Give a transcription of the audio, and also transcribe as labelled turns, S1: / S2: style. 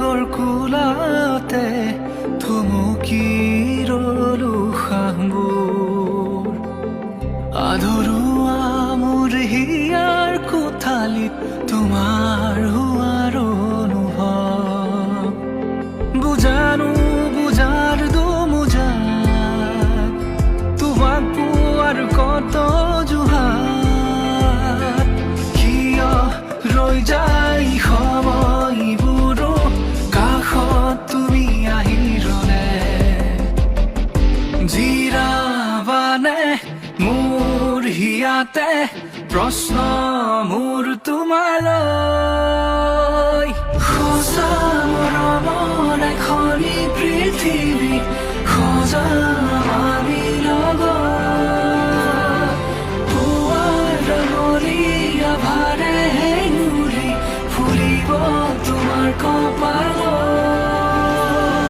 S1: সাগৰৰ কোলাতে থমকি ৰলো সামবোৰ আধৰুৱা মোৰ হিয়াৰ কোঠালিত তোমাৰ হোৱাৰ অনুভৱ বুজানো বুজাৰ দুমোজাত তোমাক পোৱাৰ কত জুহাত কিয় ৰৈ যায় সময়বোৰো কাষত তুমি আহি ৰলে জিৰাবানে মোৰ হিয়াতে প্ৰশ্ন মোৰ তোমালৈ সঁচা মৰমৰ এখনি পৃথিৱী সজাম আমি লগত পুৱাৰ ৰঙলীয়া ভাৰে নুৰি ফুৰিব তোমাৰ